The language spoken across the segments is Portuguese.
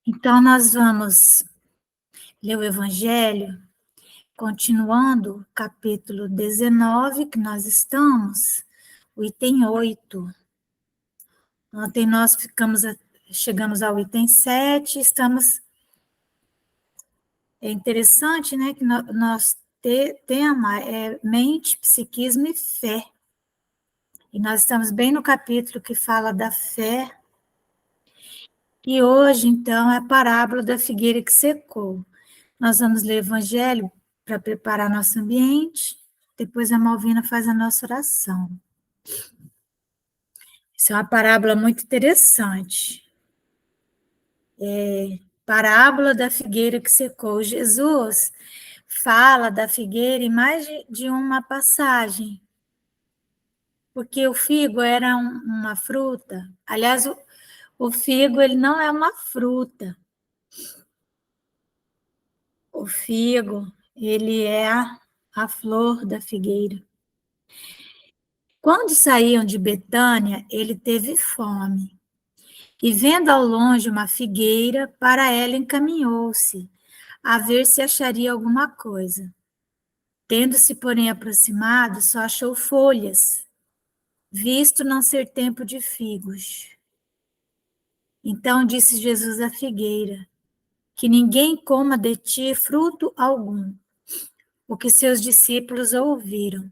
Então, nós vamos ler o Evangelho, continuando o capítulo 19, que nós estamos, o item 8. Ontem nós chegamos ao item 7, estamos... É interessante, né, que nós tema é mente, psiquismo e fé. E nós estamos bem no capítulo que fala da fé. E hoje, então, é a parábola da figueira que secou. Nós vamos ler o Evangelho para preparar nosso ambiente, depois a Malvina faz a nossa oração. Isso é uma parábola muito interessante. Parábola da figueira que secou. Jesus fala da figueira em mais de uma passagem, porque o figo era uma fruta. Aliás, o figo ele não é uma fruta. O figo, ele é a flor da figueira. Quando saíam de Betânia, ele teve fome. E vendo ao longe uma figueira, para ela encaminhou-se, a ver se acharia alguma coisa. Tendo-se, porém, aproximado, só achou folhas, visto não ser tempo de figos. Então disse Jesus à figueira: que ninguém coma de ti fruto algum. O que seus discípulos ouviram.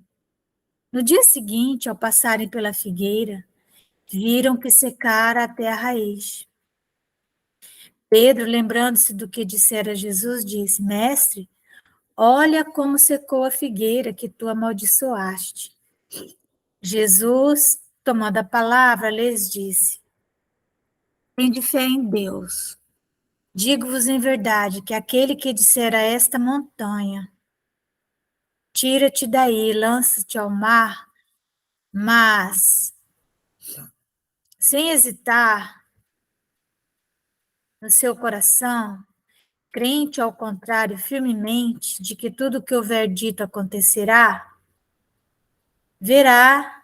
No dia seguinte, ao passarem pela figueira, viram que secara até a raiz. Pedro, lembrando-se do que dissera Jesus, disse: Mestre, olha como secou a figueira que tu amaldiçoaste. Jesus, tomando a palavra, lhes disse: tende fé em Deus. Digo-vos em verdade que aquele que disser a esta montanha, tira-te daí, lança-te ao mar, mas, sem hesitar no seu coração, crente ao contrário, firmemente, de que tudo o que houver dito acontecerá, verá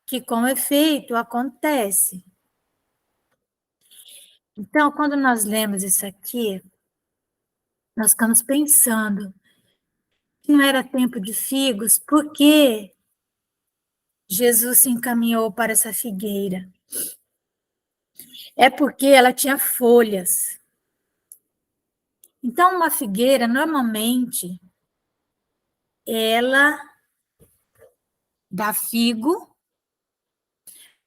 que com efeito acontece. Então, quando nós lemos isso aqui, nós ficamos pensando que não era tempo de figos, por que Jesus se encaminhou para essa figueira? É porque ela tinha folhas. Então, uma figueira, normalmente, ela dá figo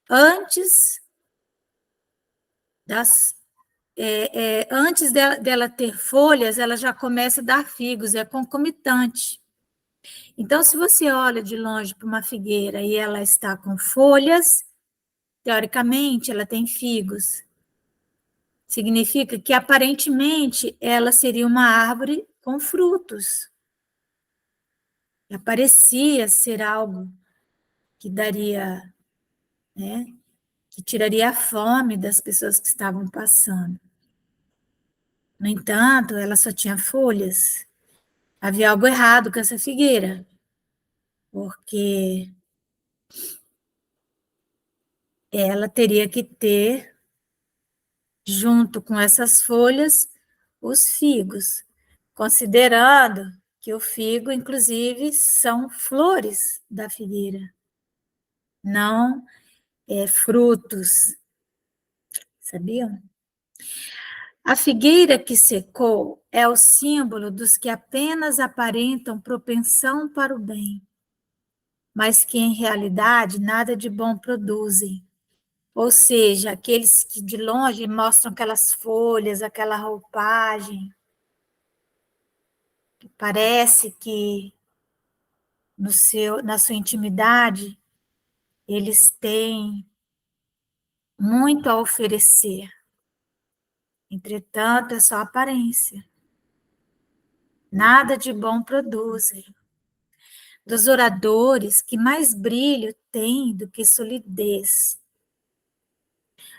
antes antes dela ter folhas, ela já começa a dar figos, é concomitante. Então, se você olha de longe para uma figueira e ela está com folhas, teoricamente ela tem figos. Significa que aparentemente ela seria uma árvore com frutos. Ela parecia ser algo que daria, né, que tiraria a fome das pessoas que estavam passando. No entanto, ela só tinha folhas. Havia algo errado com essa figueira, porque ela teria que ter, junto com essas folhas, os figos, considerando que o figo, inclusive, são flores da figueira, não frutos, sabiam? A figueira que secou é o símbolo dos que apenas aparentam propensão para o bem, mas que, em realidade, nada de bom produzem. Ou seja, aqueles que de longe mostram aquelas folhas, aquela roupagem, parece que na sua intimidade eles têm muito a oferecer. Entretanto, é só aparência. Nada de bom produzem. Dos oradores que mais brilho têm do que solidez.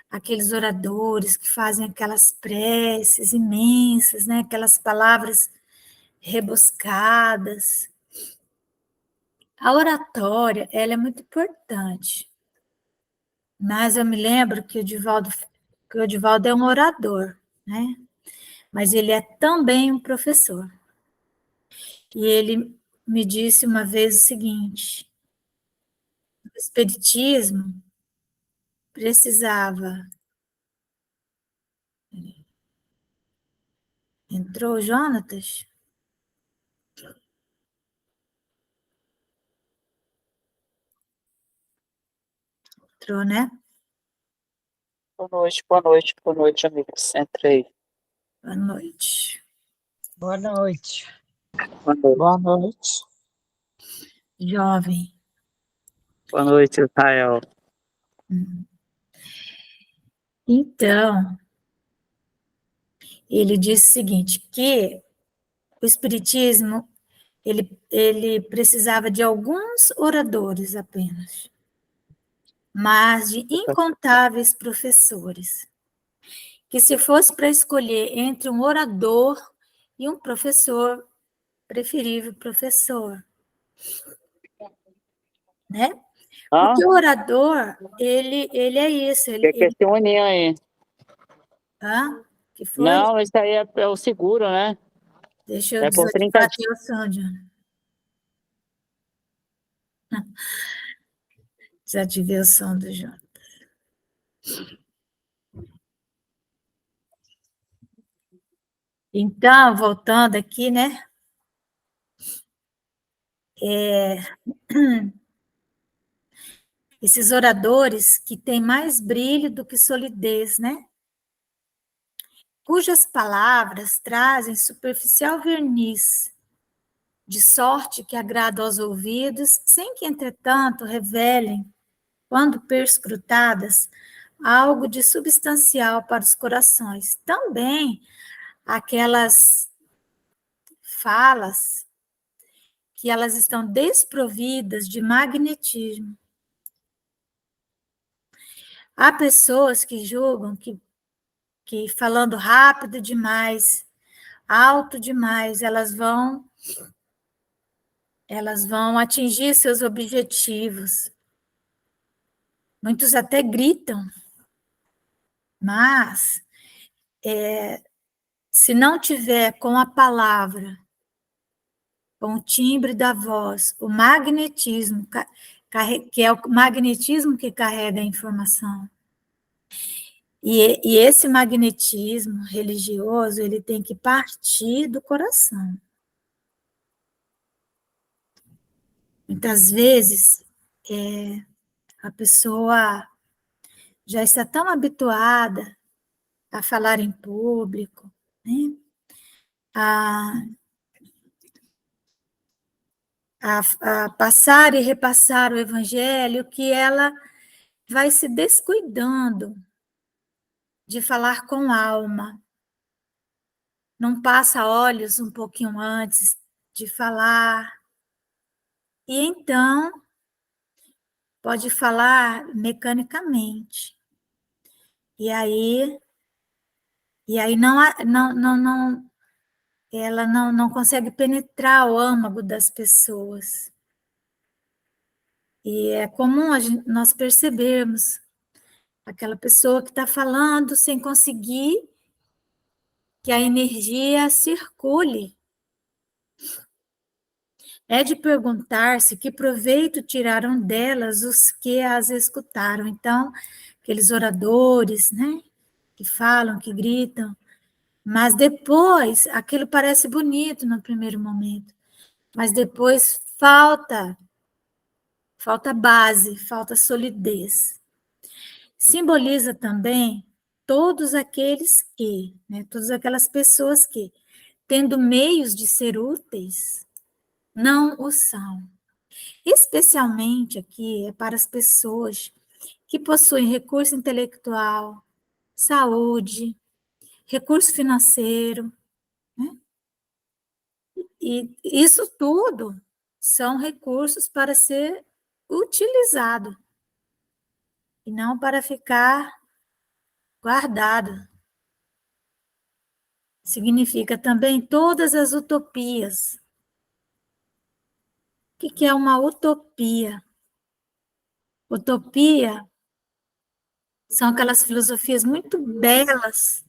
Aqueles oradores que fazem aquelas preces imensas, né? Aquelas palavras rebuscadas. A oratória, ela é muito importante, mas eu me lembro que o Divaldo é um orador. né? Mas ele é também um professor. E ele me disse uma vez o seguinte: o espiritismo precisava. Entrou, Jonatas? Entrou, né? Boa noite, amigos. Entrei. Boa noite. Boa noite. Boa noite. Boa noite. Jovem. Boa noite, Israel. Então, ele disse o seguinte, que o espiritismo ele precisava de alguns oradores apenas, mas de incontáveis professores. Que se fosse para escolher entre um orador e um professor, preferível professor, né? Ah, Porque o orador, ele é isso, quer se unir aí. Que foi? Não, isso aí é o seguro, né? Deixa eu É por 30 desativar dias. aqui o som, John. Desativei o som do João. Então, voltando aqui, né? Esses oradores que têm mais brilho do que solidez, né? Cujas palavras trazem superficial verniz, de sorte que agrada aos ouvidos, sem que, entretanto, revelem, quando perscrutadas, algo de substancial para os corações. Também aquelas falas que elas estão desprovidas de magnetismo. Há pessoas que julgam que falando rápido demais, alto demais, elas vão atingir seus objetivos. Muitos até gritam, mas se não tiver com a palavra, com o timbre da voz, o magnetismo, que é o magnetismo que carrega a informação. E esse magnetismo religioso, ele tem que partir do coração. Muitas vezes, a pessoa já está tão habituada a falar em público, né? a, a passar e repassar o evangelho, que ela vai se descuidando de falar com alma. Não passa olhos um pouquinho antes de falar. E então, pode falar mecanicamente. E aí ela não consegue penetrar o âmago das pessoas. E é comum nós percebermos aquela pessoa que está falando sem conseguir que a energia circule. É de perguntar-se que proveito tiraram delas os que as escutaram. Então, aqueles oradores, né, que falam, que gritam, mas depois, aquilo parece bonito no primeiro momento, mas depois falta base, falta solidez. Simboliza também todos aqueles que, né, todas aquelas pessoas que, tendo meios de ser úteis, não o são. Especialmente aqui é para as pessoas que possuem recurso intelectual, saúde, recurso financeiro, né? E isso tudo são recursos para ser utilizado e não para ficar guardado. Significa também todas as utopias. O que é uma utopia? Utopia são aquelas filosofias muito belas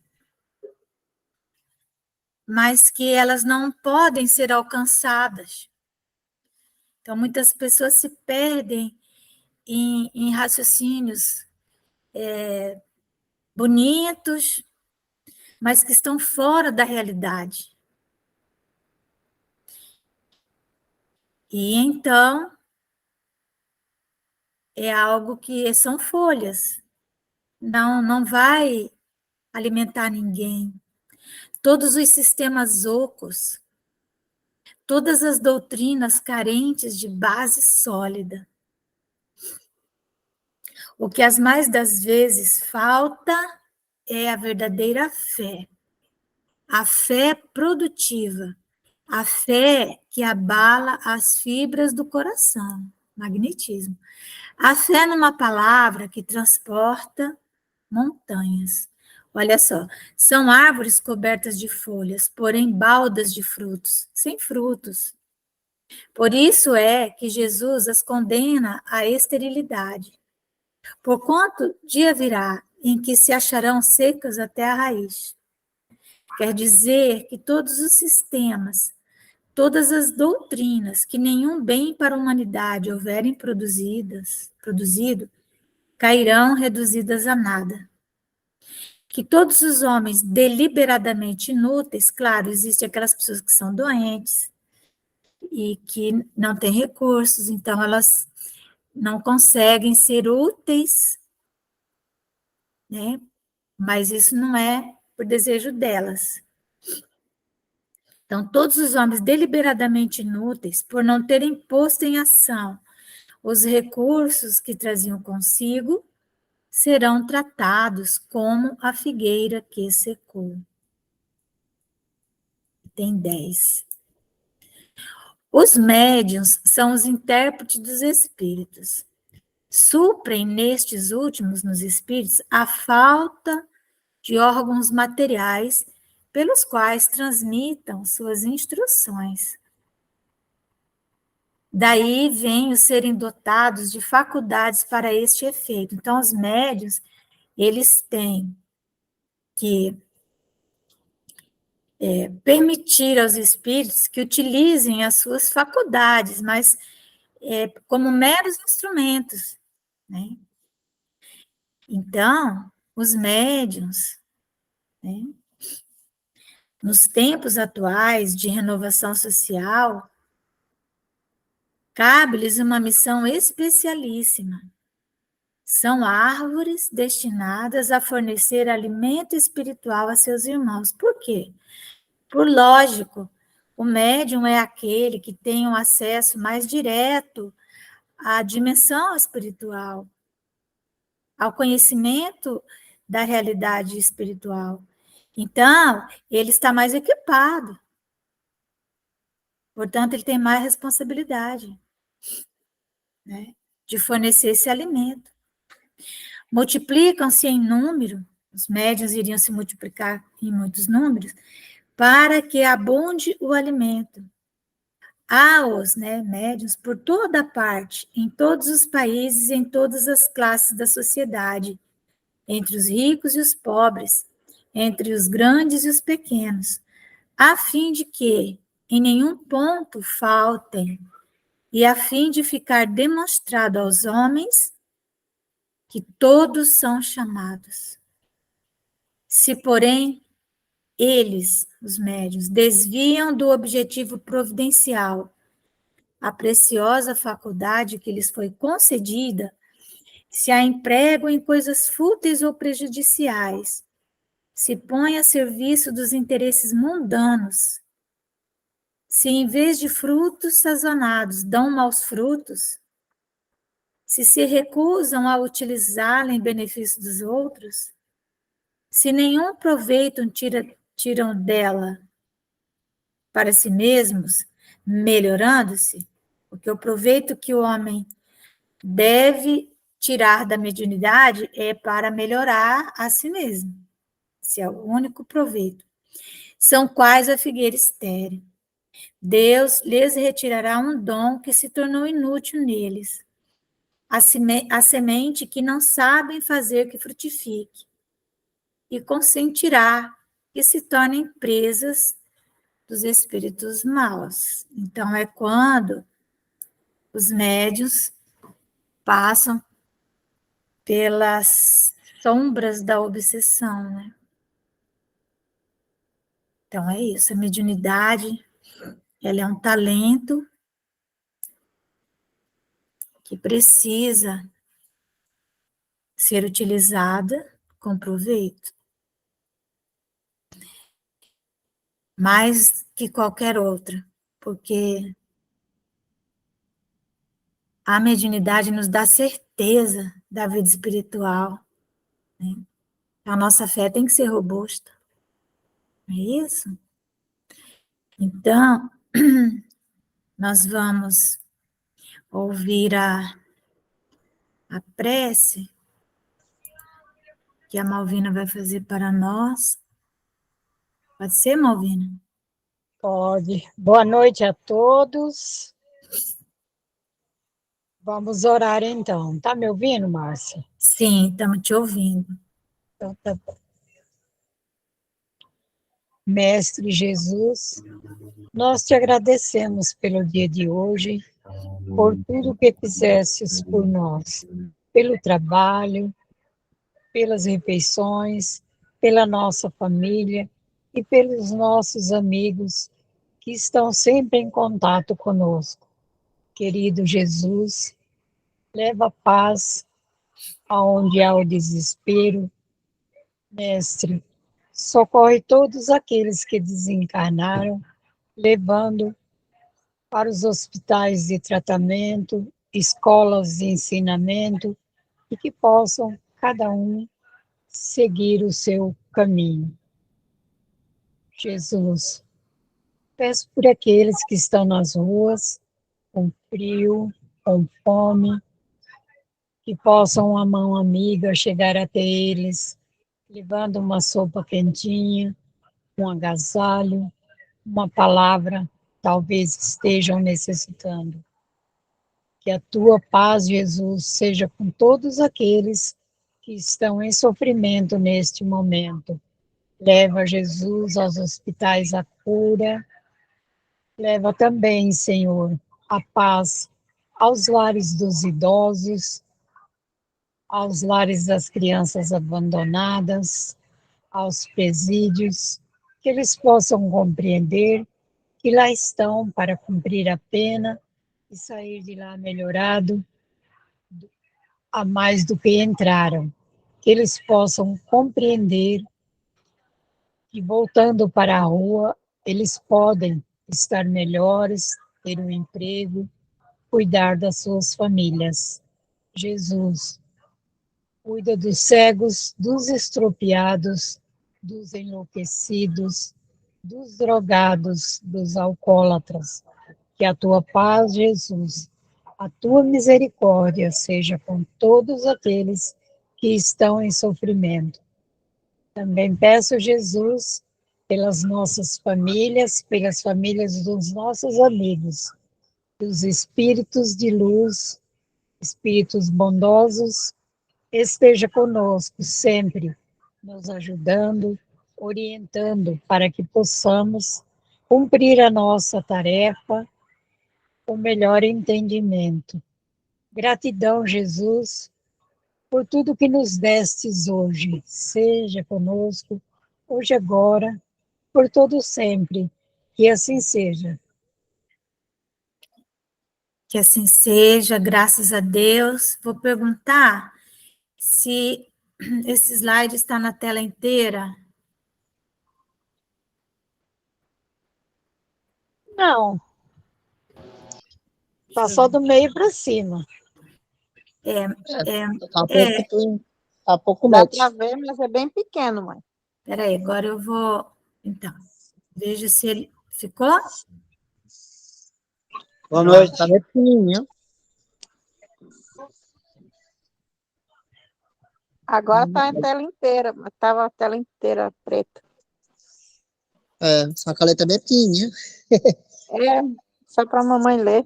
mas que elas não podem ser alcançadas. Então, muitas pessoas se perdem em raciocínios bonitos, mas que estão fora da realidade. E então, é algo que são folhas, não vai alimentar ninguém. Todos os sistemas ocos, todas as doutrinas carentes de base sólida. O que as mais das vezes falta é a verdadeira fé. A fé produtiva, a fé que abala as fibras do coração, magnetismo. A fé numa palavra que transporta montanhas. Olha só, são árvores cobertas de folhas, porém baldas de frutos, sem frutos. Por isso é que Jesus as condena à esterilidade. Porquanto dia virá em que se acharão secas até a raiz. Quer dizer que todos os sistemas, todas as doutrinas que nenhum bem para a humanidade houverem produzido, cairão reduzidas a nada. Que todos os homens deliberadamente inúteis, claro, existem aquelas pessoas que são doentes e que não têm recursos, então elas não conseguem ser úteis, né? Mas isso não é por desejo delas. Então, todos os homens deliberadamente inúteis, por não terem posto em ação os recursos que traziam consigo, serão tratados como a figueira que secou. Tem 10. Os médiuns são os intérpretes dos espíritos. Suprem nestes últimos, nos espíritos, a falta de órgãos materiais pelos quais transmitam suas instruções. Daí vem os serem dotados de faculdades para este efeito. Então, os médiuns, eles têm que permitir aos espíritos que utilizem as suas faculdades, mas como meros instrumentos, né? Então, os médiuns, né, nos tempos atuais de renovação social, cabe-lhes uma missão especialíssima. São árvores destinadas a fornecer alimento espiritual a seus irmãos. Por quê? Por lógico, o médium é aquele que tem um acesso mais direto à dimensão espiritual, ao conhecimento da realidade espiritual. Então, ele está mais equipado. Portanto, ele tem mais responsabilidade, né, de fornecer esse alimento. Multiplicam-se em número, os médiuns iriam se multiplicar em muitos números, para que abunde o alimento. Há os médiuns por toda parte, em todos os países, em todas as classes da sociedade, entre os ricos e os pobres, entre os grandes e os pequenos, a fim de que em nenhum ponto faltem, e a fim de ficar demonstrado aos homens que todos são chamados. Se, porém, eles, os médiuns, desviam do objetivo providencial a preciosa faculdade que lhes foi concedida, se a empregam em coisas fúteis ou prejudiciais, se põem a serviço dos interesses mundanos, se em vez de frutos sazonais dão maus frutos, se recusam a utilizá-la em benefício dos outros, se nenhum proveito tiram dela para si mesmos, melhorando-se, porque o proveito que o homem deve tirar da mediunidade é para melhorar a si mesmo. Esse é o único proveito. São quais a figueira estéril. Deus lhes retirará um dom que se tornou inútil neles, a semente que não sabem fazer que frutifique, e consentirá que se tornem presas dos espíritos maus. Então, é quando os médiuns passam pelas sombras da obsessão, né? Então, é isso. A mediunidade, ela é um talento que precisa ser utilizada com proveito. Mais que qualquer outra, porque a mediunidade nos dá certeza da vida espiritual, né? A nossa fé tem que ser robusta, não é isso? Então, nós vamos ouvir a prece que a Malvina vai fazer para nós. Pode ser, Malvina? Pode. Boa noite a todos. Vamos orar então. Tá me ouvindo, Márcia? Sim, estamos te ouvindo. Então, tá bom. Mestre Jesus, nós te agradecemos pelo dia de hoje, por tudo que fizestes por nós, pelo trabalho, pelas refeições, pela nossa família e pelos nossos amigos que estão sempre em contato conosco. Querido Jesus, leva paz aonde há o desespero. Mestre, socorre todos aqueles que desencarnaram, levando para os hospitais de tratamento, escolas de ensinamento, e que possam cada um seguir o seu caminho. Jesus, peço por aqueles que estão nas ruas, com frio, com fome, que possam uma mão amiga chegar até eles, levando uma sopa quentinha, um agasalho, uma palavra, talvez estejam necessitando. Que a tua paz, Jesus, seja com todos aqueles que estão em sofrimento neste momento. Leva, Jesus, aos hospitais a cura. Leva também, Senhor, a paz aos lares dos idosos, aos lares das crianças abandonadas, aos presídios, que eles possam compreender que lá estão para cumprir a pena e sair de lá melhorado a mais do que entraram. Que eles possam compreender que voltando para a rua, eles podem estar melhores, ter um emprego, cuidar das suas famílias. Jesus, cuida dos cegos, dos estropiados, dos enlouquecidos, dos drogados, dos alcoólatras. Que a tua paz, Jesus, a tua misericórdia seja com todos aqueles que estão em sofrimento. Também peço, Jesus, pelas nossas famílias, pelas famílias dos nossos amigos, que os espíritos de luz, espíritos bondosos, esteja conosco sempre, nos ajudando, orientando para que possamos cumprir a nossa tarefa com melhor entendimento. Gratidão, Jesus, por tudo que nos destes hoje. Seja conosco, hoje, agora, por todo sempre. Que assim seja. Que assim seja, graças a Deus. Vou perguntar se esse slide está na tela inteira. Não, tá só do meio para cima. Tá pouco Dá metro. para ver, mas é bem pequeno, mãe. Peraí, agora eu vou... Então, veja se ele ficou. Boa noite. Tá bem pequenininho. Agora está em tela inteira, mas estava a tela inteira preta. É, só que a letra é bem pequenininha. É, só para a mamãe ler.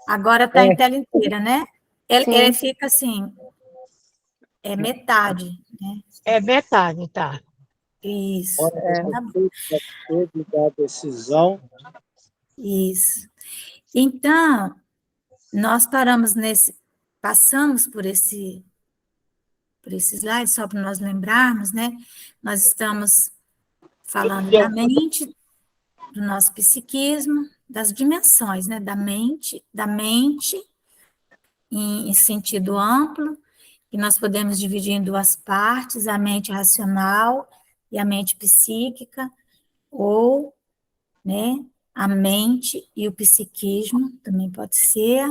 Agora está em tela inteira, né? Ele Sim. fica assim, é metade, né? É metade, tá? Isso. Fora Tá essa bom. expectativa da decisão, Isso. Então, nós passamos por esse slide, só para nós lembrarmos, né? Nós estamos falando da mente, do nosso psiquismo, das dimensões, né? Da mente em sentido amplo, que nós podemos dividir em duas partes, a mente racional e a mente psíquica, ou, né, a mente e o psiquismo, também pode ser,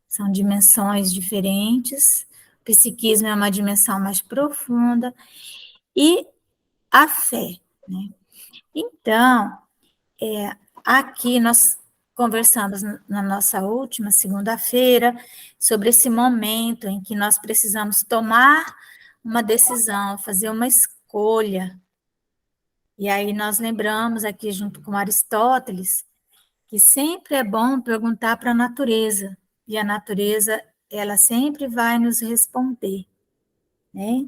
são dimensões diferentes. O psiquismo é uma dimensão mais profunda, e a fé, né? Então, aqui nós conversamos na nossa última segunda-feira sobre esse momento em que nós precisamos tomar uma decisão, fazer uma escolha. E aí nós lembramos aqui, junto com Aristóteles, que sempre é bom perguntar para a natureza, e a natureza, ela sempre vai nos responder, né?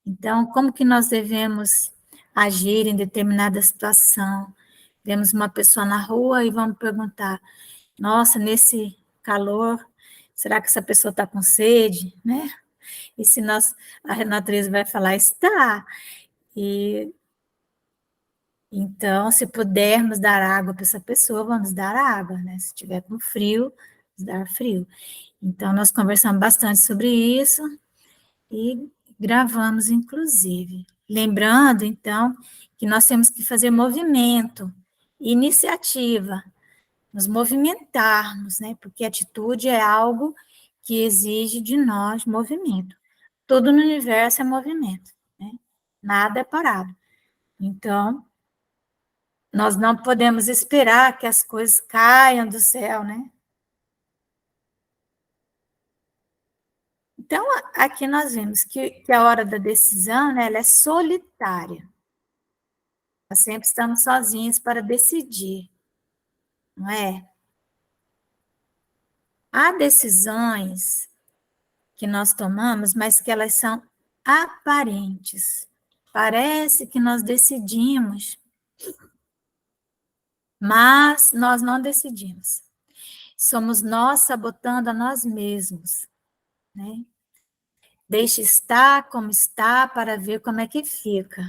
Então, como que nós devemos agir em determinada situação? Vemos uma pessoa na rua e vamos perguntar: nossa, nesse calor, será que essa pessoa está com sede, né? E se a natureza vai falar, está. E então, se pudermos dar água para essa pessoa, vamos dar água, né? Se tiver com frio, vamos dar frio. Então, nós conversamos bastante sobre isso e gravamos, inclusive. Lembrando, então, que nós temos que fazer movimento, iniciativa, nos movimentarmos, né? Porque atitude é algo que exige de nós movimento. Tudo no universo é movimento, né? Nada é parado. Então, nós não podemos esperar que as coisas caiam do céu, né? Então, aqui nós vemos que a hora da decisão, né, ela é solitária. Nós sempre estamos sozinhos para decidir, não é? Há decisões que nós tomamos, mas que elas são aparentes. Parece que nós decidimos, mas nós não decidimos. Somos nós sabotando a nós mesmos, né? Deixe estar como está para ver como é que fica.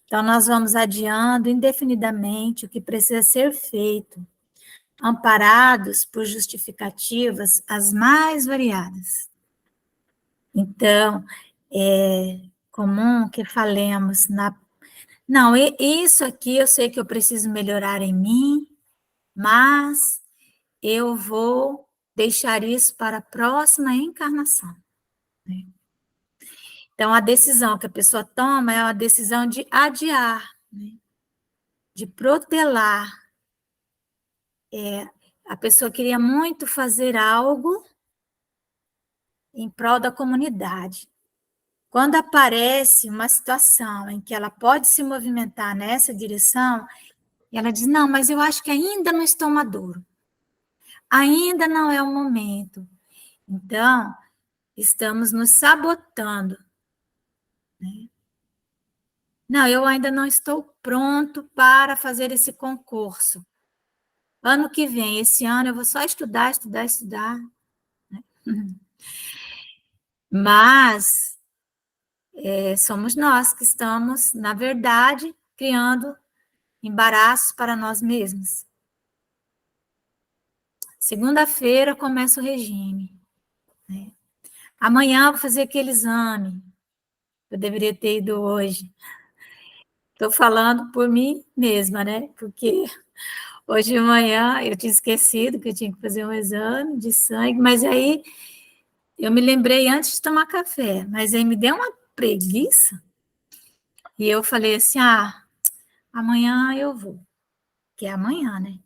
Então, nós vamos adiando indefinidamente o que precisa ser feito, amparados por justificativas as mais variadas. Então, é comum que falemos não, isso aqui eu sei que eu preciso melhorar em mim, mas eu vou deixar isso para a próxima encarnação, né? Então, a decisão que a pessoa toma é uma decisão de adiar, né? De protelar. A pessoa queria muito fazer algo em prol da comunidade. Quando aparece uma situação em que ela pode se movimentar nessa direção, ela diz, não, mas eu acho que ainda não estou maduro. Ainda não é o momento. Então, estamos nos sabotando, né? Não, eu ainda não estou pronto para fazer esse concurso. Ano que vem, esse ano, eu vou só estudar, né? Mas somos nós que estamos, na verdade, criando embaraços para nós mesmos. Segunda-feira começa o regime, né? Amanhã eu vou fazer aquele exame. Eu deveria ter ido hoje. Estou falando por mim mesma, né? Porque hoje de manhã eu tinha esquecido que eu tinha que fazer um exame de sangue, mas aí eu me lembrei antes de tomar café, mas aí me deu uma preguiça e eu falei assim, amanhã eu vou, que é amanhã, né?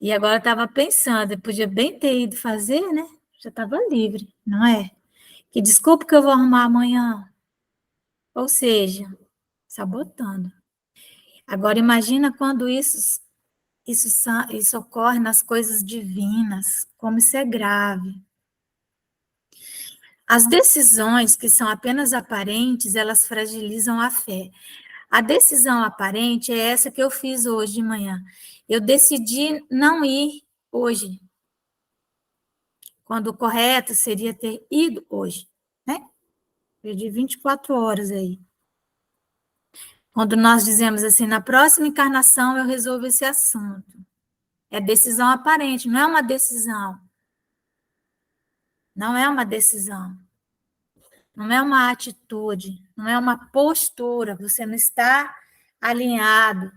E agora eu estava pensando, eu podia bem ter ido fazer, né? Já estava livre, não é? Que desculpa que eu vou arrumar amanhã. Ou seja, sabotando. Agora, imagina quando isso ocorre nas coisas divinas, como isso é grave. As decisões que são apenas aparentes, elas fragilizam a fé. A decisão aparente é essa que eu fiz hoje de manhã. Eu decidi não ir hoje, quando o correto seria ter ido hoje, né? Perdi 24 horas aí. Quando nós dizemos assim, na próxima encarnação eu resolvo esse assunto. É decisão aparente, não é uma decisão. Não é uma decisão. Não é uma atitude, não é uma postura. Você não está alinhado,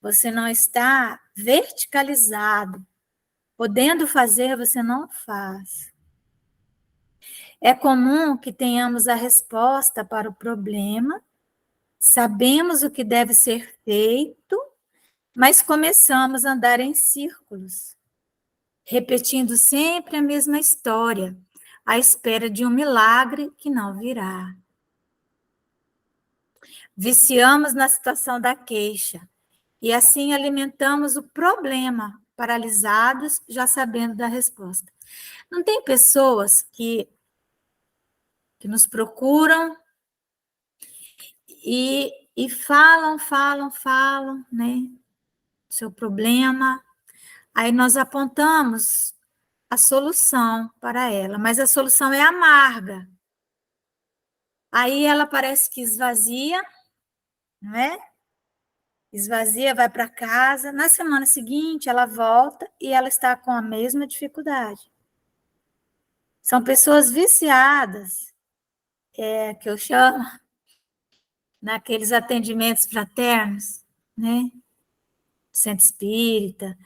você não está verticalizado. Podendo fazer, você não faz. É comum que tenhamos a resposta para o problema, sabemos o que deve ser feito, mas começamos a andar em círculos, repetindo sempre a mesma história, à espera de um milagre que não virá. Viciamos na situação da queixa e assim alimentamos o problema, paralisados, já sabendo da resposta. Não tem pessoas que nos procuram e falam, né? Seu problema. Aí nós apontamos a solução para ela, mas a solução é amarga. Aí ela parece que esvazia, não é? Esvazia, vai para casa. Na semana seguinte, ela volta e ela está com a mesma dificuldade. São pessoas viciadas, que eu chamo, naqueles atendimentos fraternos, né? Centro espírita,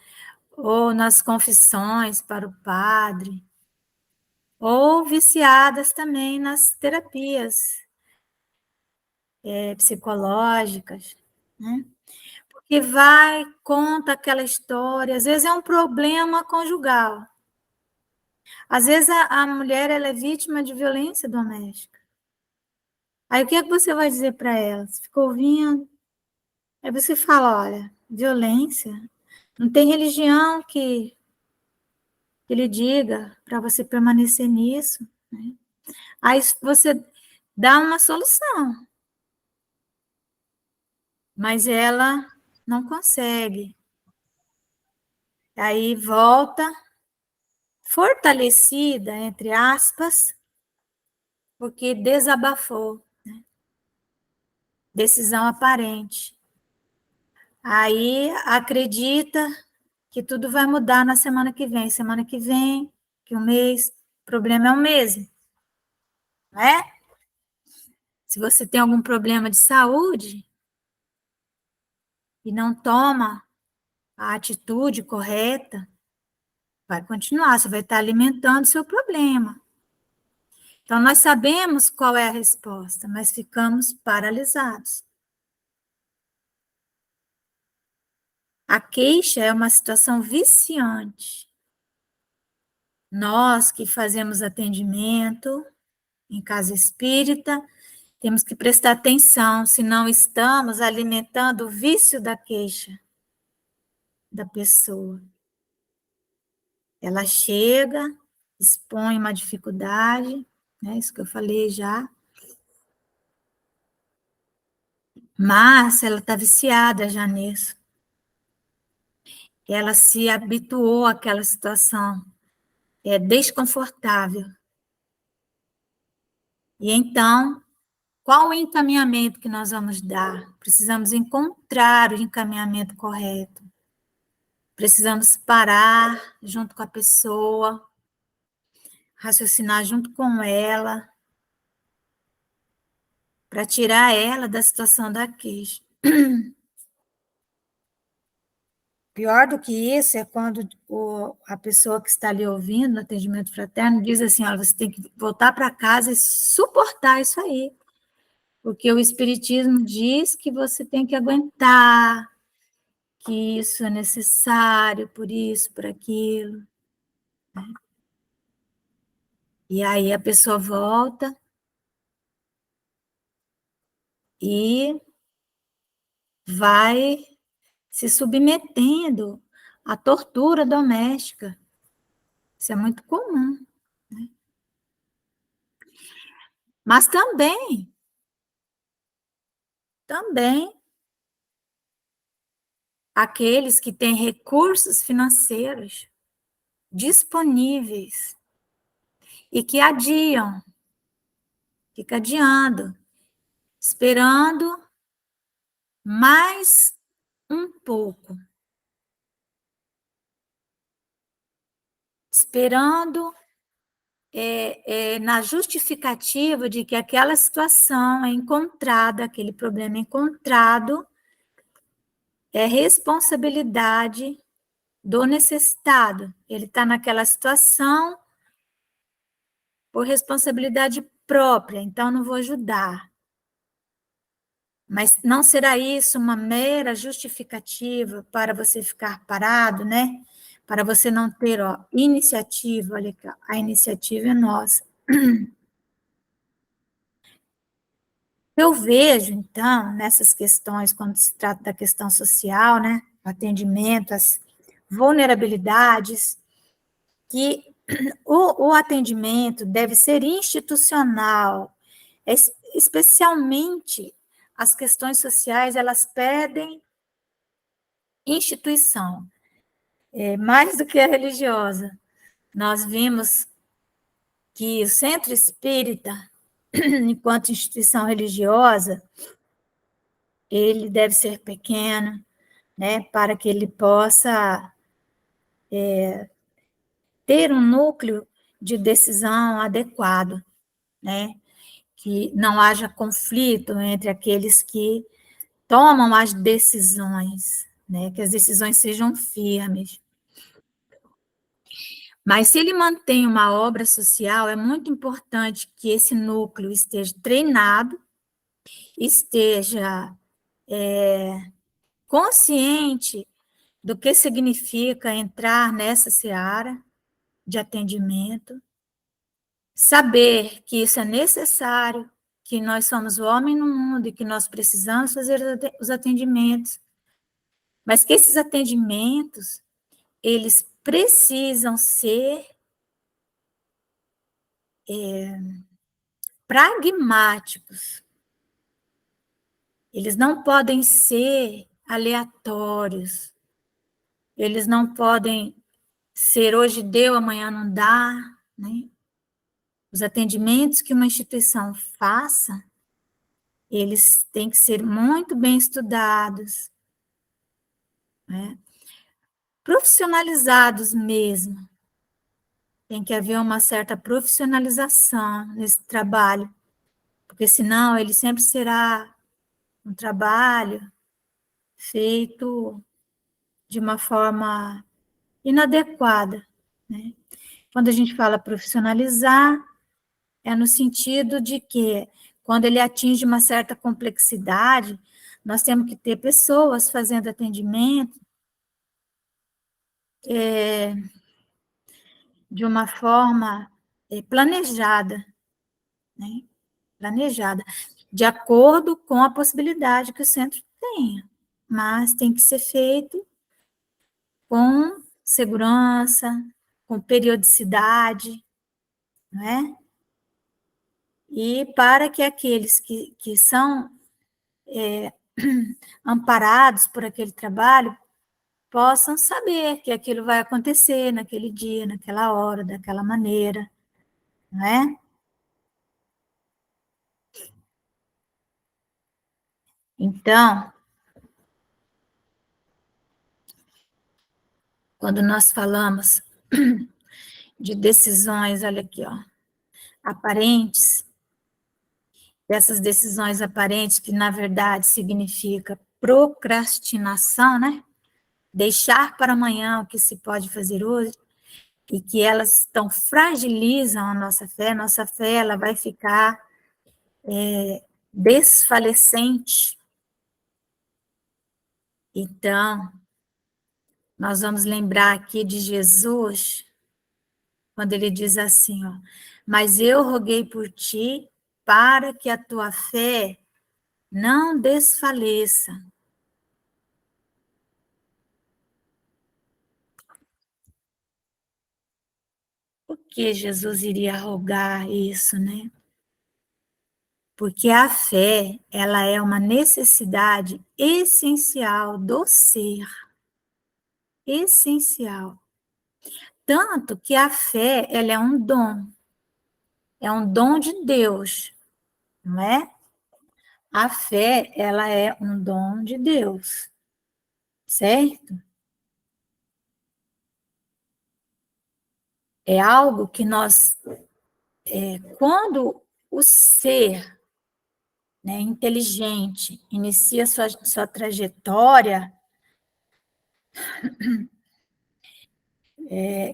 ou nas confissões para o padre, ou viciadas também nas terapias psicológicas, né? Porque vai, conta aquela história, às vezes é um problema conjugal, às vezes a mulher ela é vítima de violência doméstica. Aí o que é que você vai dizer para ela? Você fica ouvindo, aí você fala, olha, violência, não tem religião que lhe diga para você permanecer nisso, né? Aí você dá uma solução, mas ela não consegue. Aí volta fortalecida, entre aspas, porque desabafou, né? Decisão aparente. Aí acredita que tudo vai mudar na semana que vem. Semana que vem, que um mês, o problema é o mesmo, né? Se você tem algum problema de saúde e não toma a atitude correta, vai continuar, você vai estar alimentando o seu problema. Então, nós sabemos qual é a resposta, mas ficamos paralisados. A queixa é uma situação viciante. Nós que fazemos atendimento em casa espírita, temos que prestar atenção se não estamos alimentando o vício da queixa da pessoa. Ela chega, expõe uma dificuldade, né, isso que eu falei já, mas ela está viciada já nisso. Ela se habituou àquela situação, é desconfortável. E então, qual o encaminhamento que nós vamos dar? Precisamos encontrar o encaminhamento correto. Precisamos parar junto com a pessoa, raciocinar junto com ela, para tirar ela da situação da queixa. Pior do que isso é quando a pessoa que está ali ouvindo no atendimento fraterno diz assim, olha, você tem que voltar para casa e suportar isso aí, porque o Espiritismo diz que você tem que aguentar, que isso é necessário, por isso, por aquilo. E aí a pessoa volta e vai se submetendo à tortura doméstica. Isso é muito comum, né? Mas também, aqueles que têm recursos financeiros disponíveis e que adiam, fica adiando, esperando mais um pouco, esperando na justificativa de que aquela situação é encontrada, aquele problema é encontrado, é responsabilidade do necessitado. Ele está naquela situação por responsabilidade própria, então não vou ajudar. Mas não será isso uma mera justificativa para você ficar parado, né? Para você não ter, iniciativa, olha aqui, a iniciativa é nossa. Eu vejo, então, nessas questões, quando se trata da questão social, né? Atendimento, as vulnerabilidades, que o atendimento deve ser institucional, especialmente as questões sociais, elas pedem instituição, mais do que a religiosa. Nós vimos que o centro espírita, enquanto instituição religiosa, ele deve ser pequeno, né, para que ele possa ter um núcleo de decisão adequado, né, que não haja conflito entre aqueles que tomam as decisões, né, que as decisões sejam firmes. Mas se ele mantém uma obra social, é muito importante que esse núcleo esteja treinado, esteja consciente do que significa entrar nessa seara de atendimento, saber que isso é necessário, que nós somos o homem no mundo e que nós precisamos fazer os atendimentos, mas que esses atendimentos, eles precisam ser pragmáticos, eles não podem ser aleatórios, eles não podem ser hoje deu, amanhã não dá, né? Os atendimentos que uma instituição faça, eles têm que ser muito bem estudados, né? Profissionalizados mesmo. Tem que haver uma certa profissionalização nesse trabalho, porque senão ele sempre será um trabalho feito de uma forma inadequada, né? Quando a gente fala profissionalizar, é no sentido de que, quando ele atinge uma certa complexidade, nós temos que ter pessoas fazendo atendimento de uma forma planejada, né? Planejada, de acordo com a possibilidade que o centro tenha, mas tem que ser feito com segurança, com periodicidade, não é? E para que aqueles que são amparados por aquele trabalho possam saber que aquilo vai acontecer naquele dia, naquela hora, daquela maneira, não é? Então, quando nós falamos de decisões, olha aqui, aparentes, dessas decisões aparentes, que na verdade significa procrastinação, né? Deixar para amanhã o que se pode fazer hoje, e que elas tão fragilizam a nossa fé ela vai ficar desfalecente. Então, nós vamos lembrar aqui de Jesus, quando ele diz assim, mas eu roguei por ti para que a tua fé não desfaleça. Por que Jesus iria rogar isso, né? Porque a fé, ela é uma necessidade essencial do ser. Essencial. Tanto que a fé, ela é um dom. É um dom de Deus, não é? A fé, ela é um dom de Deus, certo? É algo que nós, quando o ser, né, inteligente inicia sua trajetória,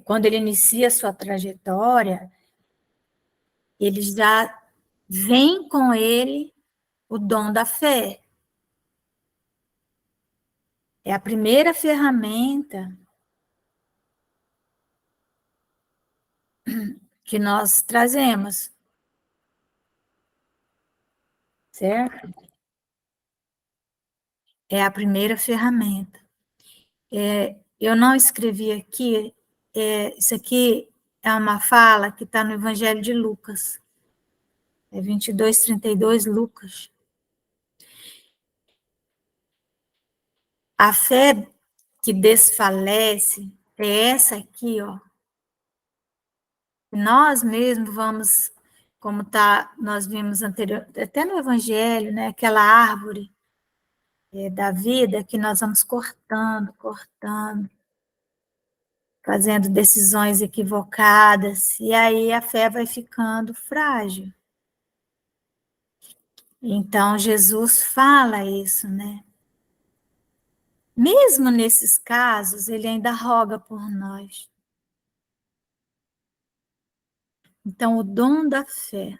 quando ele inicia sua trajetória, ele já vem com ele o dom da fé. É a primeira ferramenta que nós trazemos, certo? É a primeira ferramenta. Eu não escrevi aqui, isso aqui é uma fala que está no Evangelho de Lucas, 22:32, Lucas. A fé que desfalece é essa aqui, ó. Nós mesmos vamos, como nós vimos anterior, até no Evangelho, né, aquela árvore da vida que nós vamos cortando, fazendo decisões equivocadas, e aí a fé vai ficando frágil. Então, Jesus fala isso, né? Mesmo nesses casos, ele ainda roga por nós. Então, o dom da fé.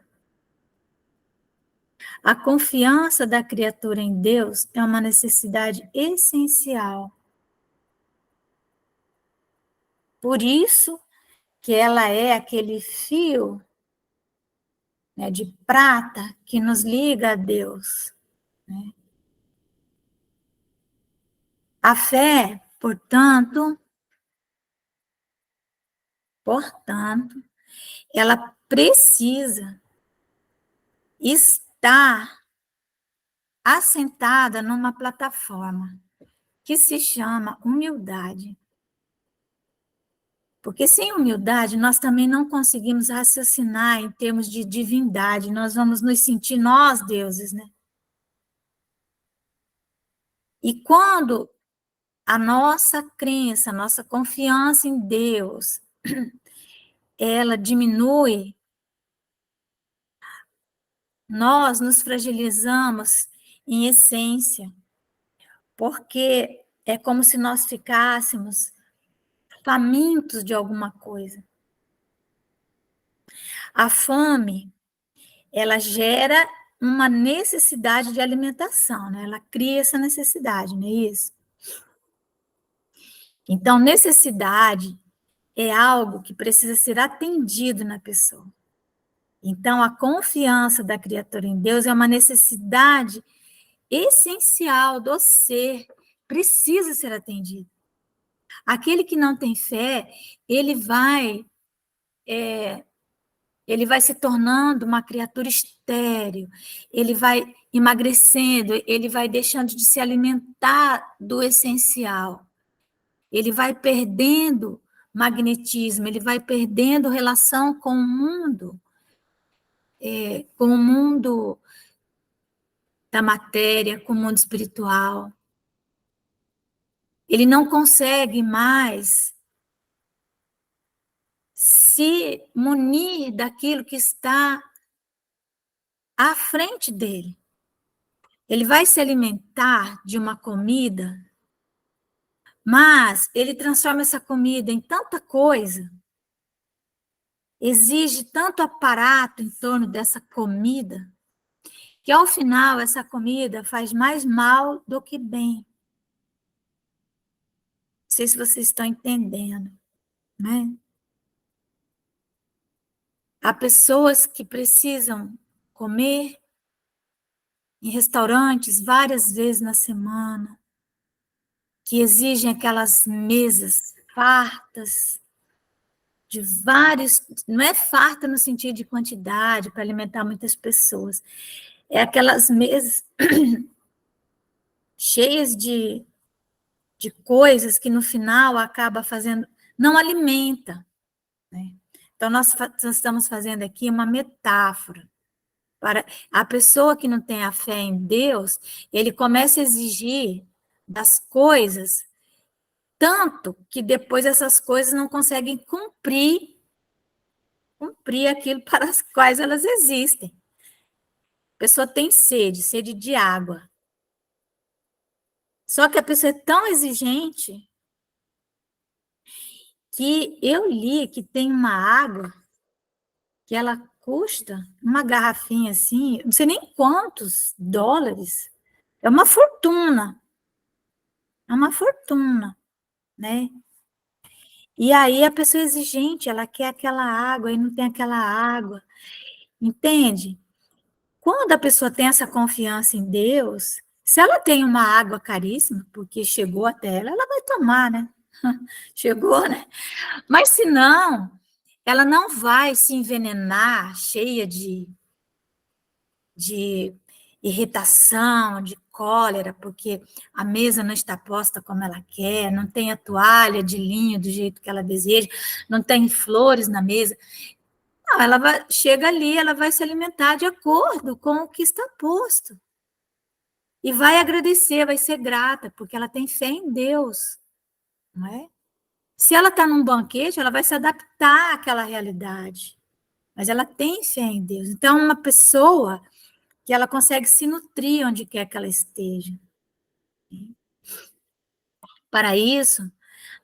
A confiança da criatura em Deus é uma necessidade essencial. Por isso que ela é aquele fio, né, de prata que nos liga a Deus, né? A fé, portanto, ela precisa estar assentada numa plataforma que se chama humildade. Porque sem humildade, nós também não conseguimos raciocinar em termos de divindade, nós vamos nos sentir nós deuses, né? E quando a nossa crença, a nossa confiança em Deus, ela diminui, nós nos fragilizamos em essência, porque é como se nós ficássemos famintos de alguma coisa. A fome, ela gera uma necessidade de alimentação, né? Ela cria essa necessidade, não é isso? Então, necessidade é algo que precisa ser atendido na pessoa. Então, a confiança da criatura em Deus é uma necessidade essencial do ser, precisa ser atendido. Aquele que não tem fé, ele vai se tornando uma criatura estéril, ele vai emagrecendo, ele vai deixando de se alimentar do essencial, ele vai perdendo magnetismo, ele vai perdendo relação com o mundo da matéria, com o mundo espiritual. Ele não consegue mais se munir daquilo que está à frente dele. Ele vai se alimentar de uma comida, mas ele transforma essa comida em tanta coisa, exige tanto aparato em torno dessa comida, que ao final essa comida faz mais mal do que bem. Não sei se vocês estão entendendo, né? Há pessoas que precisam comer em restaurantes várias vezes na semana, que exigem aquelas mesas fartas, de vários, não é farta no sentido de quantidade, para alimentar muitas pessoas. É aquelas mesas cheias de coisas que no final acaba fazendo, não alimenta, né? Então, nós estamos fazendo aqui uma metáfora. Para a pessoa que não tem a fé em Deus, ele começa a exigir das coisas tanto que depois essas coisas não conseguem cumprir aquilo para as quais elas existem. A pessoa tem sede de água. Só que a pessoa é tão exigente que eu li que tem uma água que ela custa, uma garrafinha assim, não sei nem quantos dólares, é uma fortuna, né? E aí a pessoa é exigente, ela quer aquela água e não tem aquela água, entende? Quando a pessoa tem essa confiança em Deus, se ela tem uma água caríssima, porque chegou até ela vai tomar, né? Chegou, né? Mas se não, ela não vai se envenenar cheia de irritação, de cólera, porque a mesa não está posta como ela quer, não tem a toalha de linho do jeito que ela deseja, não tem flores na mesa. Não, chega ali, ela vai se alimentar de acordo com o que está posto. E vai agradecer, vai ser grata, porque ela tem fé em Deus, não é? Se ela está num banquete, ela vai se adaptar àquela realidade, mas ela tem fé em Deus. Então, uma pessoa que ela consegue se nutrir onde quer que ela esteja. Para isso,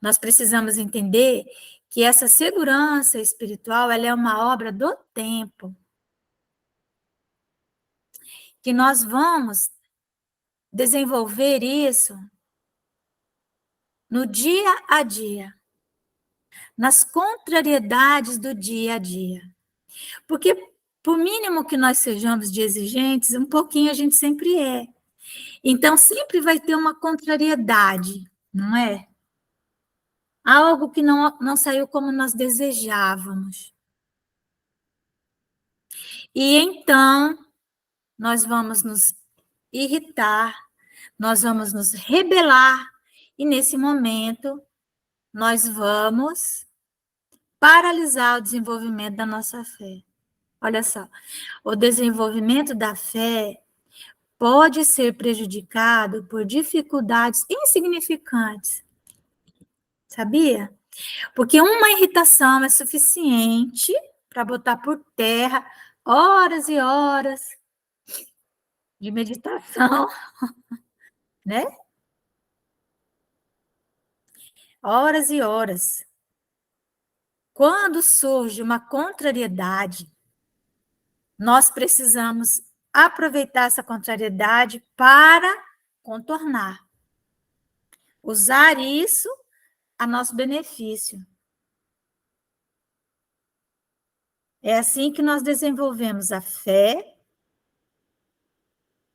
nós precisamos entender que essa segurança espiritual, ela é uma obra do tempo, que nós vamos desenvolver isso no dia a dia, nas contrariedades do dia a dia. Porque, por mínimo que nós sejamos de exigentes, um pouquinho a gente sempre é. Então, sempre vai ter uma contrariedade, não é? Algo que não saiu como nós desejávamos. E então, nós vamos nos irritar, nós vamos nos rebelar, e nesse momento, nós vamos paralisar o desenvolvimento da nossa fé. Olha só, o desenvolvimento da fé pode ser prejudicado por dificuldades insignificantes. Sabia? Porque uma irritação é suficiente para botar por terra horas e horas de meditação, né? Horas e horas. Quando surge uma contrariedade, nós precisamos aproveitar essa contrariedade para contornar. Usar isso a nosso benefício. É assim que nós desenvolvemos a fé,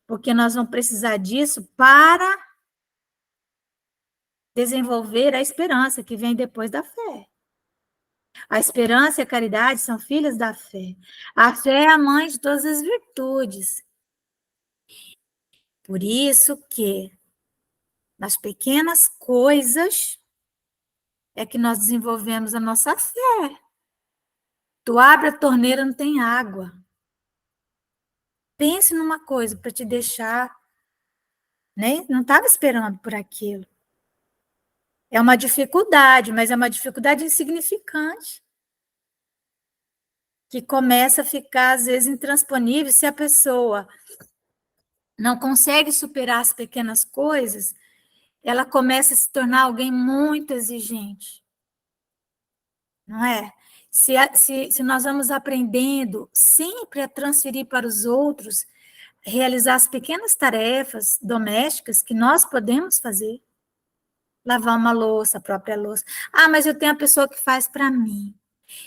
porque nós vamos precisar disso para desenvolver a esperança que vem depois da fé. A esperança e a caridade são filhas da fé. A fé é a mãe de todas as virtudes. Por isso que nas pequenas coisas é que nós desenvolvemos a nossa fé. Tu abre a torneira, não tem água. Pense numa coisa para te deixar, né? Não estava esperando por aquilo. É uma dificuldade, mas é uma dificuldade insignificante, que começa a ficar, às vezes, intransponível se a pessoa não consegue superar as pequenas coisas, ela começa a se tornar alguém muito exigente. Não é? Se nós vamos aprendendo sempre a transferir para os outros, realizar as pequenas tarefas domésticas que nós podemos fazer, lavar uma louça, a própria louça. Ah, mas eu tenho a pessoa que faz para mim.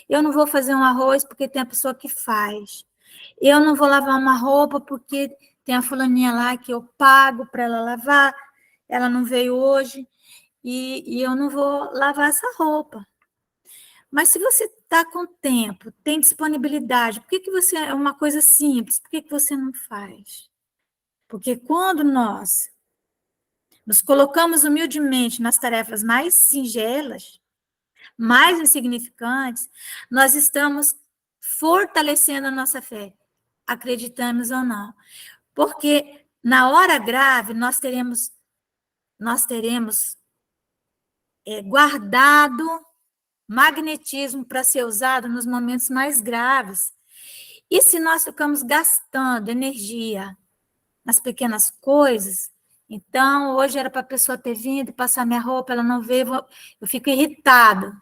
Eu não vou fazer um arroz porque tem a pessoa que faz. Eu não vou lavar uma roupa porque tem a fulaninha lá que eu pago para ela lavar. Ela não veio hoje e eu não vou lavar essa roupa. Mas se você está com tempo, tem disponibilidade, por que você é uma coisa simples? Por que você não faz? Porque quando nós nos colocamos humildemente nas tarefas mais singelas, mais insignificantes, nós estamos fortalecendo a nossa fé, acreditamos ou não. Porque na hora grave nós teremos guardado magnetismo para ser usado nos momentos mais graves. E se nós ficamos gastando energia nas pequenas coisas, então, hoje era para a pessoa ter vindo e passar minha roupa, ela não veio, eu fico irritado,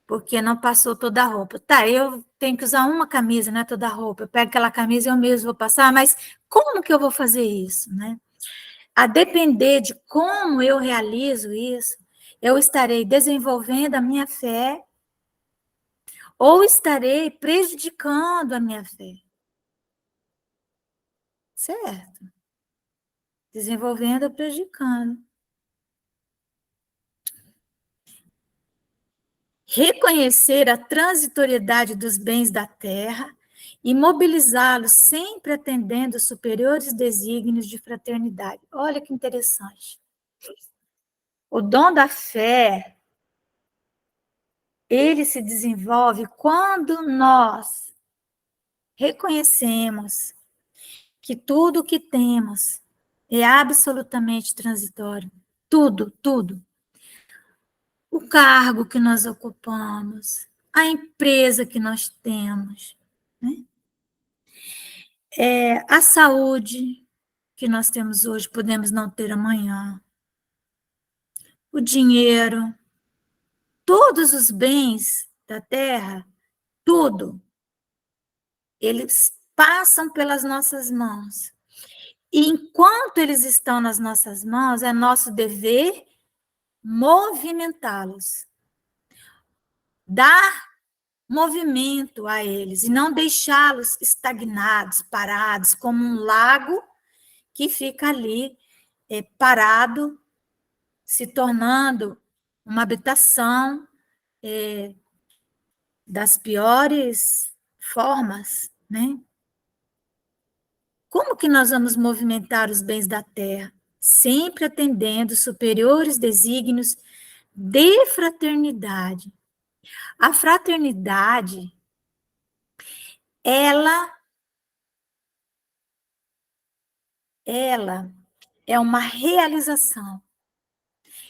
porque não passou toda a roupa. Tá, eu tenho que usar uma camisa, não é toda a roupa, eu pego aquela camisa e eu mesmo vou passar, mas como que eu vou fazer isso, né? A depender de como eu realizo isso, eu estarei desenvolvendo a minha fé ou estarei prejudicando a minha fé. Certo? Desenvolvendo ou prejudicando. Reconhecer a transitoriedade dos bens da terra e mobilizá-los sempre atendendo aos superiores desígnios de fraternidade. Olha que interessante. O dom da fé, ele se desenvolve quando nós reconhecemos que tudo o que temos é absolutamente transitório. Tudo, tudo. O cargo que nós ocupamos, a empresa que nós temos, né? A saúde que nós temos hoje, podemos não ter amanhã. O dinheiro, todos os bens da terra, tudo, eles passam pelas nossas mãos. E enquanto eles estão nas nossas mãos, é nosso dever movimentá-los, dar movimento a eles e não deixá-los estagnados, parados, como um lago que fica ali parado, se tornando uma habitação das piores formas, né? Como que nós vamos movimentar os bens da terra? Sempre atendendo superiores desígnios de fraternidade. A fraternidade, ela é uma realização.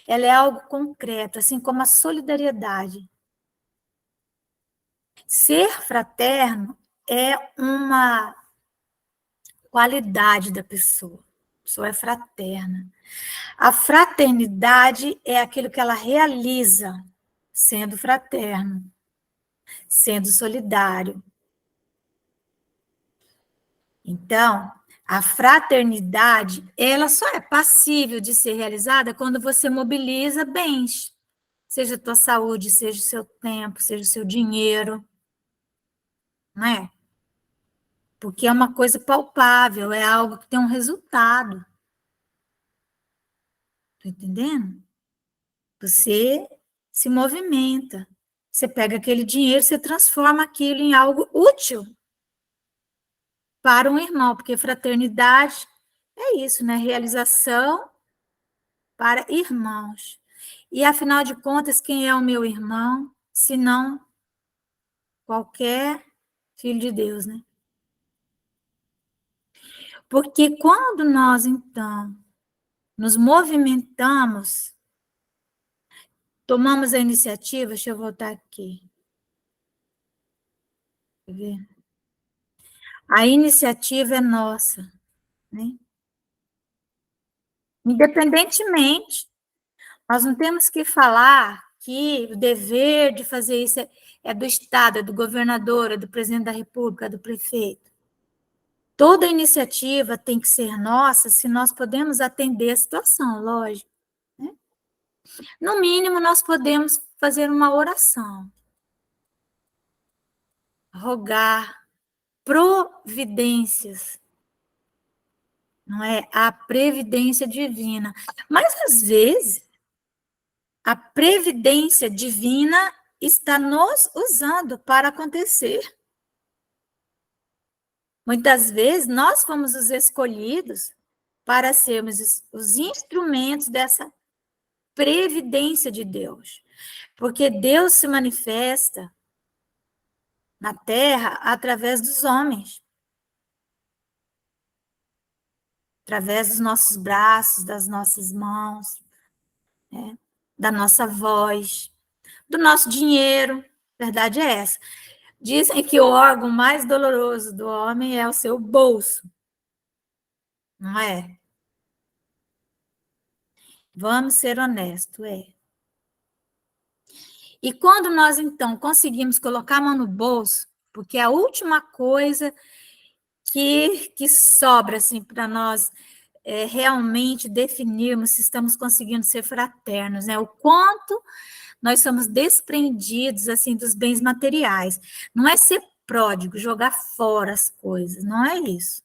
Ela é algo concreto, assim como a solidariedade. Ser fraterno é uma qualidade da pessoa. A pessoa é fraterna. A fraternidade é aquilo que ela realiza, sendo fraterno, sendo solidário. Então, a fraternidade, ela só é passível de ser realizada quando você mobiliza bens, seja a tua saúde, seja o seu tempo, seja o seu dinheiro, não é? Porque é uma coisa palpável, é algo que tem um resultado. Tá entendendo? Você se movimenta, você pega aquele dinheiro, você transforma aquilo em algo útil para um irmão, porque fraternidade é isso, né? Realização para irmãos. E, afinal de contas, quem é o meu irmão, se não qualquer filho de Deus, né? Porque quando nós, então, nos movimentamos, tomamos a iniciativa, deixa eu voltar aqui. Quer ver? A iniciativa é nossa, né? Independentemente, nós não temos que falar que o dever de fazer isso é do Estado, é do governador, é do presidente da República, é do prefeito. Toda iniciativa tem que ser nossa se nós podemos atender a situação, lógico. Né? No mínimo, nós podemos fazer uma oração, rogar providências, não é? A previdência divina. Mas, às vezes, A previdência divina está nos usando para acontecer. Muitas vezes, nós fomos os escolhidos para sermos os instrumentos dessa previdência de Deus. Porque Deus se manifesta na Terra através dos homens. Através dos nossos braços, das nossas mãos, né? Da nossa voz, do nosso dinheiro. A verdade é essa. Dizem que o órgão mais doloroso do homem é o seu bolso. Não é? Vamos ser honestos, é. E quando nós, então, conseguimos colocar a mão no bolso, porque é a última coisa que sobra, assim, para nós realmente definirmos se estamos conseguindo ser fraternos, né? O quanto nós somos desprendidos, assim, dos bens materiais. Não é ser pródigo, jogar fora as coisas, não é isso.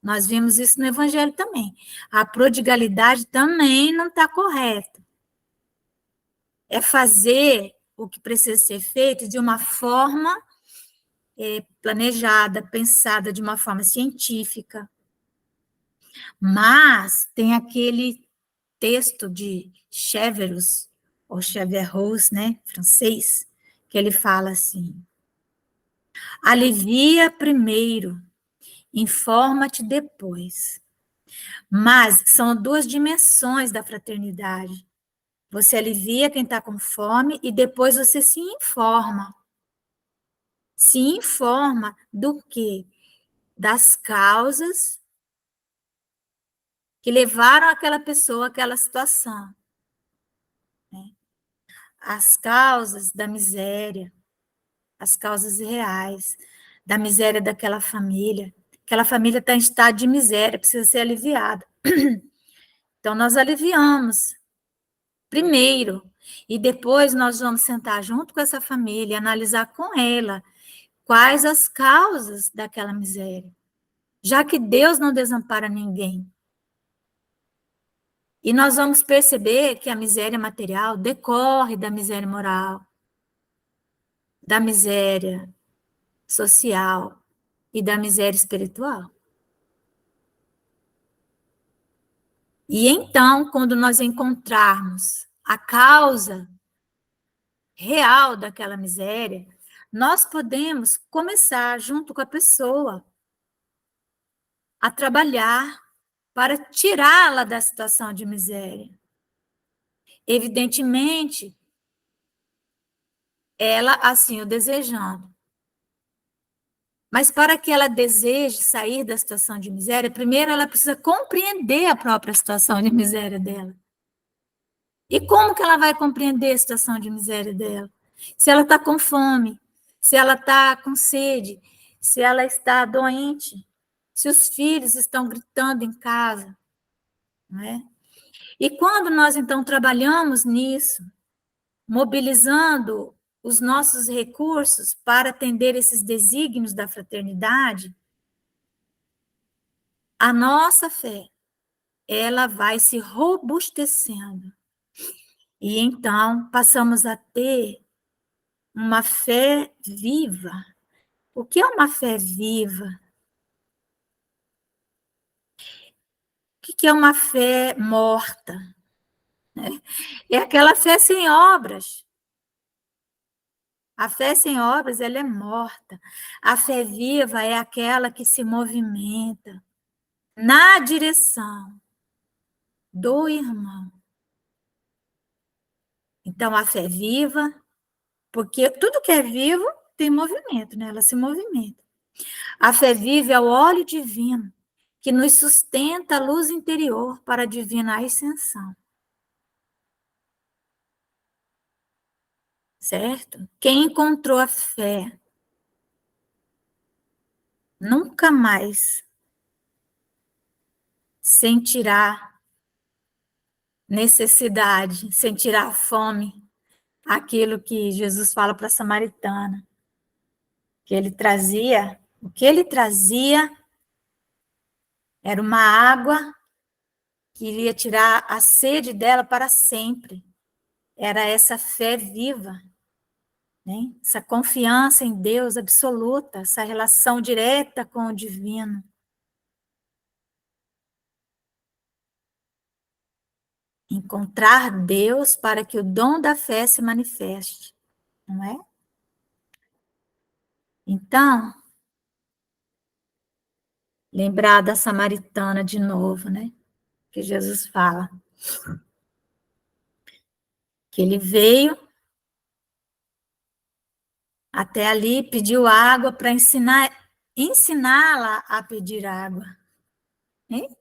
Nós vimos isso no Evangelho também. A prodigalidade também não está correta. É fazer o que precisa ser feito de uma forma planejada, pensada de uma forma científica. Mas tem aquele texto de Cheverus, ou Cheverus, né, francês, que ele fala assim: alivia primeiro, informa-te depois. Mas são duas dimensões da fraternidade. Você alivia quem está com fome e depois você se informa. Se informa do quê? Das causas que levaram aquela pessoa àquela situação. Né? As causas da miséria, as causas reais, da miséria daquela família. Aquela família está em estado de miséria, precisa ser aliviada. Então, nós aliviamos primeiro, e depois nós vamos sentar junto com essa família, analisar com ela quais as causas daquela miséria, já que Deus não desampara ninguém. E nós vamos perceber que a miséria material decorre da miséria moral, da miséria social e da miséria espiritual. E então, quando nós encontrarmos a causa real daquela miséria, nós podemos começar, junto com a pessoa, a trabalhar para tirá-la da situação de miséria. Evidentemente, ela assim o desejando. Mas para que ela deseje sair da situação de miséria, primeiro ela precisa compreender a própria situação de miséria dela. E como que ela vai compreender a situação de miséria dela? Se ela está com fome, se ela está com sede, se ela está doente, se os filhos estão gritando em casa, não é? E quando nós, então, trabalhamos nisso, mobilizando os nossos recursos para atender esses desígnios da fraternidade, a nossa fé, ela vai se robustecendo. E então passamos a ter uma fé viva. O que é uma fé viva? O que é uma fé morta? É aquela fé sem obras. A fé sem obras, ela é morta. A fé viva é aquela que se movimenta na direção do irmão. Então, a fé viva, porque tudo que é vivo tem movimento, né? Ela se movimenta. A fé viva é o óleo divino que nos sustenta a luz interior para a divina ascensão. Certo? Quem encontrou a fé nunca mais sentirá necessidade, sentirá fome, aquilo que Jesus fala para a samaritana, que ele trazia, o que ele trazia era uma água que iria tirar a sede dela para sempre. era essa fé viva, né? Essa confiança em Deus absoluta, essa relação direta com o divino. Encontrar Deus para que o dom da fé se manifeste, não é? Então, lembrar da samaritana de novo, né? Que Jesus fala. Que ele veio até ali, pediu água para ensiná-la a pedir água. Hein?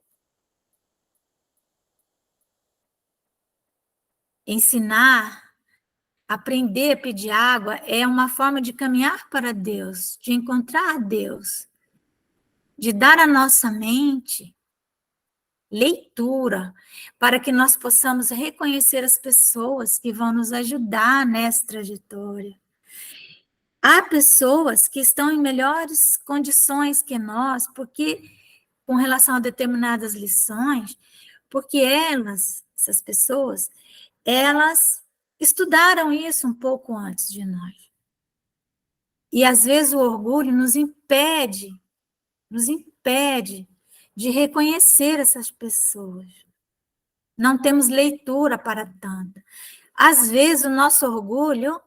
Ensinar, aprender a pedir água é uma forma de caminhar para Deus, de encontrar Deus, de dar à nossa mente leitura, para que nós possamos reconhecer as pessoas que vão nos ajudar nessa trajetória. Há pessoas que estão em melhores condições que nós, porque, com relação a determinadas lições, porque essas pessoas, elas estudaram isso um pouco antes de nós. E, às vezes, o orgulho nos impede de reconhecer essas pessoas. Não temos leitura para tanto. Às vezes, o nosso orgulho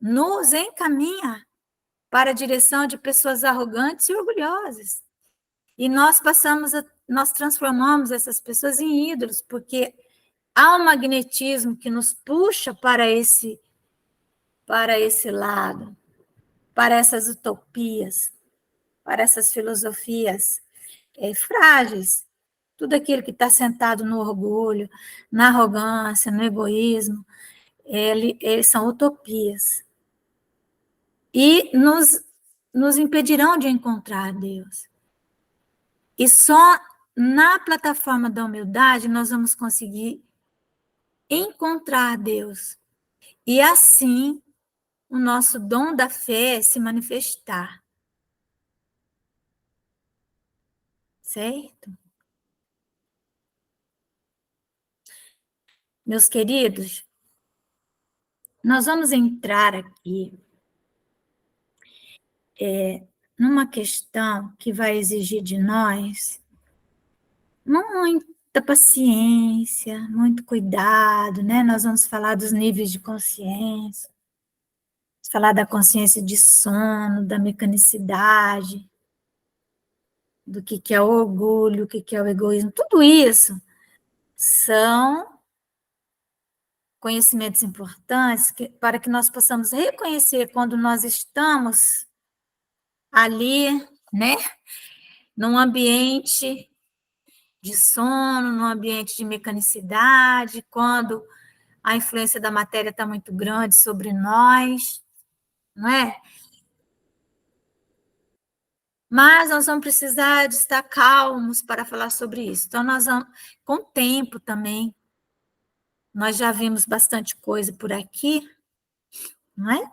nos encaminha para a direção de pessoas arrogantes e orgulhosas. E nós transformamos essas pessoas em ídolos, porque há um magnetismo que nos puxa para esse lado, para essas utopias, para essas filosofias frágeis. Tudo aquilo que está sentado no orgulho, na arrogância, no egoísmo, eles são utopias. E nos impedirão de encontrar Deus. E só na plataforma da humildade nós vamos conseguir encontrar Deus. E assim o nosso dom da fé se manifestar. Certo? Meus queridos, nós vamos entrar aqui numa questão que vai exigir de nós muita paciência, muito cuidado, né? Nós vamos falar dos níveis de consciência, falar da consciência de sono, da mecanicidade, do que é o orgulho, o que é o egoísmo, tudo isso são conhecimentos importantes para que nós possamos reconhecer quando nós estamos ali, né, num ambiente de sono, num ambiente de mecanicidade, quando a influência da matéria está muito grande sobre nós, não é? Mas nós vamos precisar de estar calmos para falar sobre isso. Então, nós vamos, com tempo também, nós já vimos bastante coisa por aqui, não é?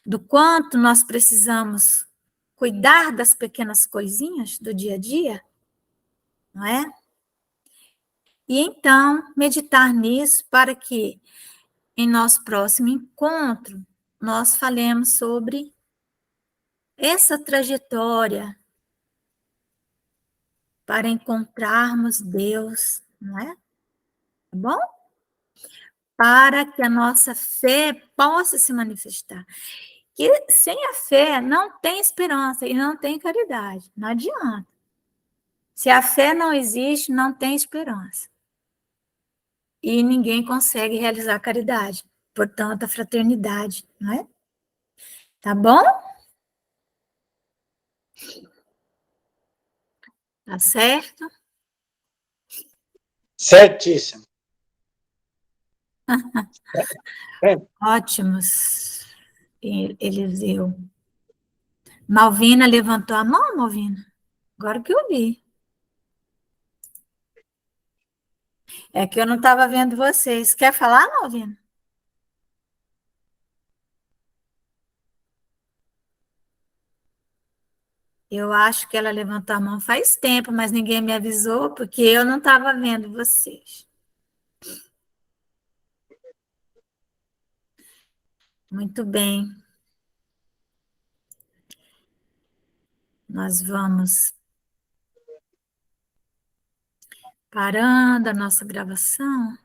Do quanto nós precisamos cuidar das pequenas coisinhas do dia a dia, não é? E então, meditar nisso para que, em nosso próximo encontro, nós falemos sobre essa trajetória para encontrarmos Deus, não é? Tá bom? Para que a nossa fé possa se manifestar. Que sem a fé não tem esperança e não tem caridade. Não adianta. Se a fé não existe, não tem esperança. E ninguém consegue realizar a caridade. Portanto, a fraternidade, não é? Tá bom? Tá certo? Certíssimo. Ótimos, Eliseu. Malvina levantou a mão, Malvina? Agora que eu vi. É que eu não estava vendo vocês. Quer falar, Malvina? Eu acho que ela levantou a mão faz tempo, mas ninguém me avisou, porque eu não estava vendo vocês. Muito bem. Nós vamos parando a nossa gravação.